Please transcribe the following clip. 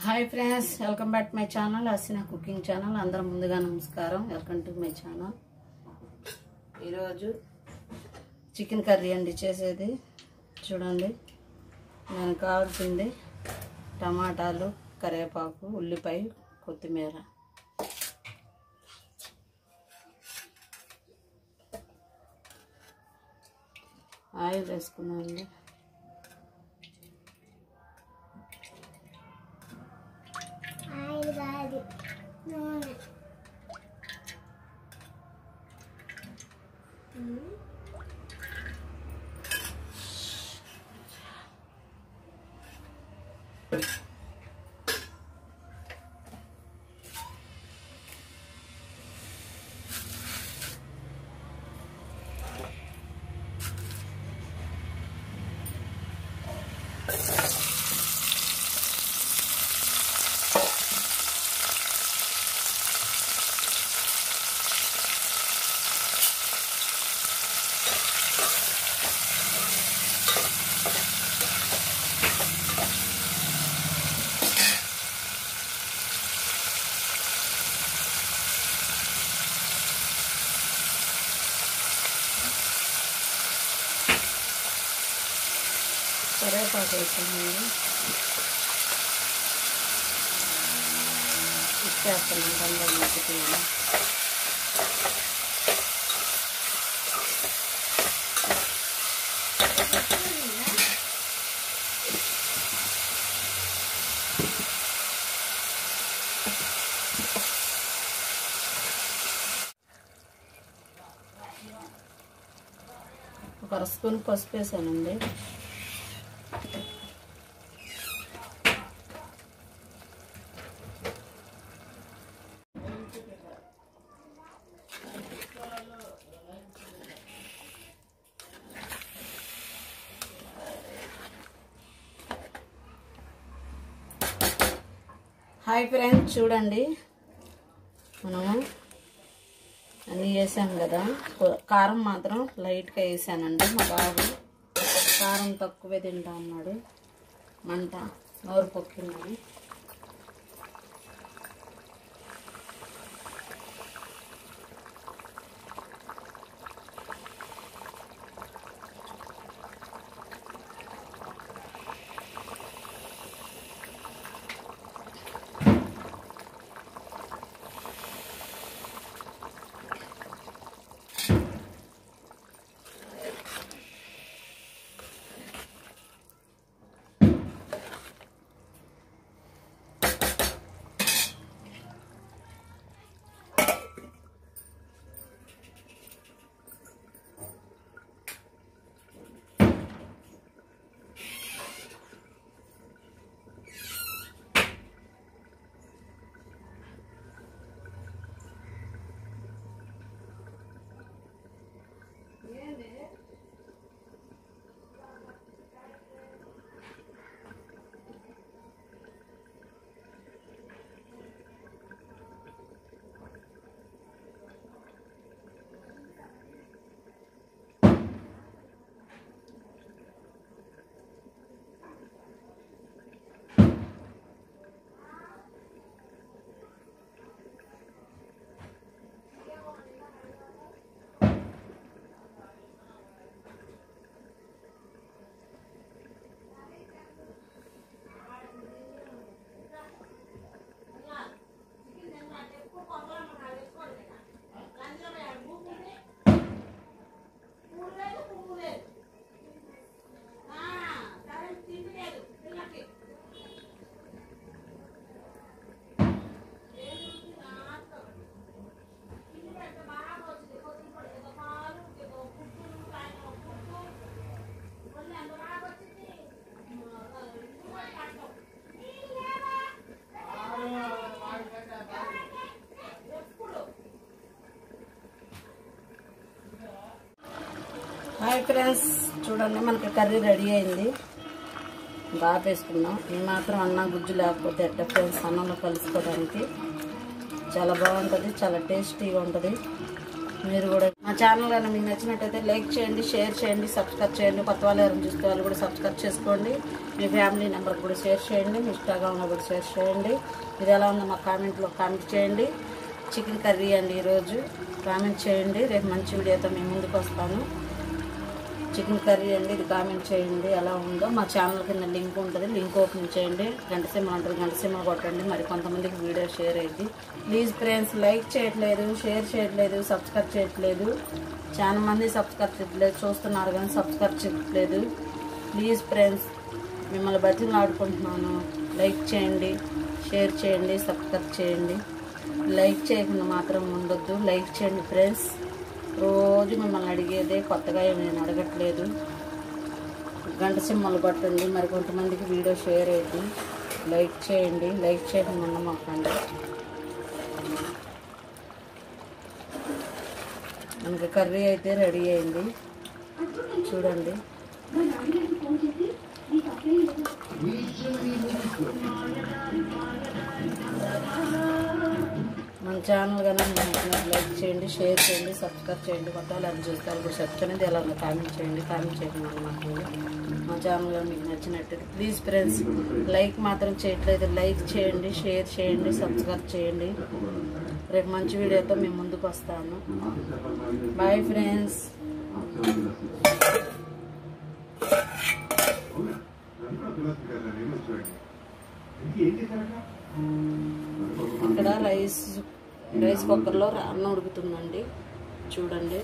Hi friends, welcome back to my channel Haseena cooking channel. అందరం ముందుగా నమస్కారం. Welcome to my channel. ఈరోజు chicken curry అండి చేసేది. చూడండి, నేను కావాల్సింది టమాటాలు, కరివేపాకు, ఉల్లిపాయ, కొత్తిమీర. ఆయిల్ వేసుకున్నామండి. నూనె, కరివేపాకు వేసామండి. ఇచ్చేస్తాను అందరూ మట్టుకున్నాను. ఒక అర స్పూన్ పసుపు వేసానండి. హాయ్ ఫ్రెండ్స్, చూడండి, మనము అన్నీ వేసాం కదా. కారం మాత్రం లైట్గా వేసానండి. మా బాబు కారం తక్కువే తింటా అన్నాడు. మంట నోరు పొక్కిందని. హాయ్ ఫ్రెండ్స్, చూడండి, మనకి కర్రీ రెడీ అయింది. ఆపేసుకున్నాం. ఈ మాత్రం అన్నం గుజ్జు లేకపోతే ఎట్ట ఫ్రెండ్స్, అన్నంలో కలుసుకోవడానికి చాలా బాగుంటుంది, చాలా టేస్టీగా ఉంటుంది. మీరు కూడా మా ఛానల్ కానీ మీకు నచ్చినట్టయితే లైక్ చేయండి, షేర్ చేయండి, సబ్స్క్రైబ్ చేయండి. కొత్త వాళ్ళు ఎవరైనా చూస్తే వాళ్ళు కూడా సబ్స్క్రైబ్ చేసుకోండి. మీ ఫ్యామిలీ నెంబర్ కూడా షేర్ చేయండి, మీ ఇన్స్టాగ్రామ్లో కూడా షేర్ చేయండి. ఇది ఎలా ఉందో మా కామెంట్లో కామెంట్ చేయండి. చికెన్ కర్రీ అండి ఈరోజు, కామెంట్ చేయండి. రేపు మంచి వీడియోతో మేము ముందుకు వస్తాను. చికెన్ కర్రీ అండి, ఇది కామెంట్ చేయండి ఎలా ఉందో. మా ఛానల్ కింద లింక్ ఉంటుంది, లింక్ ఓపెన్ చేయండి. గంట సింహలు అంటారు, గంట సింహలు కొట్టండి. మరి కొంతమందికి వీడియో షేర్ అయ్యింది. ప్లీజ్ ఫ్రెండ్స్, లైక్ చేయట్లేదు, షేర్ చేయట్లేదు, సబ్స్క్రైబ్ చేయట్లేదు. చాలా మంది సబ్స్క్రైబ్ చేయట్లేదు, చూస్తున్నారు కానీ సబ్స్క్రైబ్ చేయట్లేదు. ప్లీజ్ ఫ్రెండ్స్, మిమ్మల్ని బతిని ఆడుకుంటున్నాను. లైక్ చేయండి, షేర్ చేయండి, సబ్స్క్రైబ్ చేయండి. లైక్ చేయకుండా మాత్రం ఉండొద్దు, లైక్ చేయండి ఫ్రెండ్స్. రోజు మిమ్మల్ని అడిగేదే, కొత్తగా నేను అడగట్లేదు. గంట సింహలు కొట్టండి. మరి కొంతమందికి వీడియో షేర్ అయ్యింది. లైక్ చేయండి, లైక్ చేయకుండా ఉండమాకండి. మనకి కర్రీ అయితే రెడీ అయింది, చూడండి. మన ఛానల్ కానీ లైక్ చేయండి, షేర్ చేయండి, సబ్స్క్రైబ్ చేయండి. కొత్త వాళ్ళు అది చూస్తారు కూడా చెప్తున్నది ఎలా ఉందో కామెంట్ చేయండి. కామెంట్ చేయకుండా మాకు మా ఛానల్ కానీ మీకు నచ్చినట్టయితే ప్లీజ్ ఫ్రెండ్స్, లైక్ మాత్రం చేయట్లేదు. లైక్ చేయండి, షేర్ చేయండి, సబ్స్క్రైబ్ చేయండి. రేపు మంచి వీడియోతో మేము ముందుకు వస్తాను. Bye friends. ఇక్కడ రైస్ కుక్కర్లో అన్నం ఉడుకుతుందండి, చూడండి.